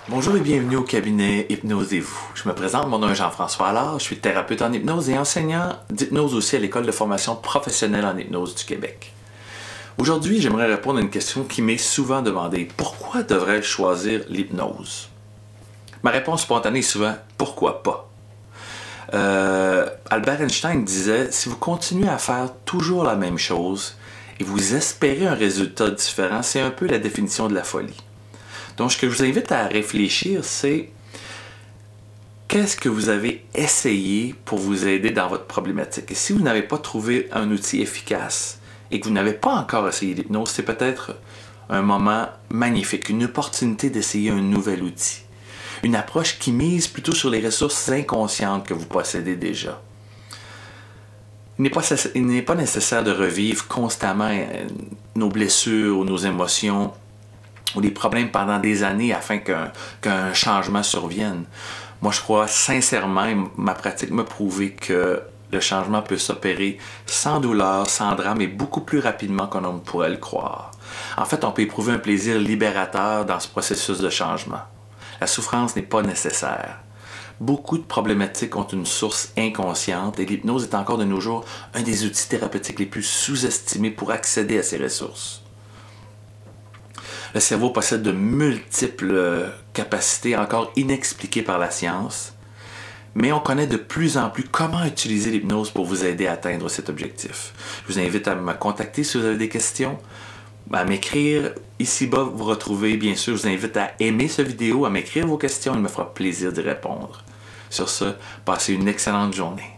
Bonjour et bienvenue au cabinet Hypnosez-vous. Je me présente, mon nom est Jean-François Allard, je suis thérapeute en hypnose et enseignant d'hypnose aussi à l'École de formation professionnelle en hypnose du Québec. Aujourd'hui, j'aimerais répondre à une question qui m'est souvent demandée. Pourquoi devrais-je choisir l'hypnose? Ma réponse spontanée est souvent « pourquoi pas ?» Albert Einstein disait « si vous continuez à faire toujours la même chose et vous espérez un résultat différent, c'est un peu la définition de la folie. » Donc, ce que je vous invite à réfléchir, c'est qu'est-ce que vous avez essayé pour vous aider dans votre problématique? Et si vous n'avez pas trouvé un outil efficace et que vous n'avez pas encore essayé l'hypnose, c'est peut-être un moment magnifique, une opportunité d'essayer un nouvel outil. Une approche qui mise plutôt sur les ressources inconscientes que vous possédez déjà. Il n'est pas nécessaire de revivre constamment nos blessures ou nos émotions ou des problèmes pendant des années afin qu'un changement survienne. Moi, je crois sincèrement, et ma pratique m'a prouvé que le changement peut s'opérer sans douleur, sans drame et beaucoup plus rapidement qu'on ne pourrait le croire. En fait, on peut éprouver un plaisir libérateur dans ce processus de changement. La souffrance n'est pas nécessaire. Beaucoup de problématiques ont une source inconsciente et l'hypnose est encore de nos jours un des outils thérapeutiques les plus sous-estimés pour accéder à ces ressources. Le cerveau possède de multiples capacités encore inexpliquées par la science, mais on connaît de plus en plus comment utiliser l'hypnose pour vous aider à atteindre cet objectif. Je vous invite à me contacter si vous avez des questions, à m'écrire. Ici-bas, vous retrouvez, bien sûr, je vous invite à aimer cette vidéo, à m'écrire vos questions, il me fera plaisir d'y répondre. Sur ce, passez une excellente journée.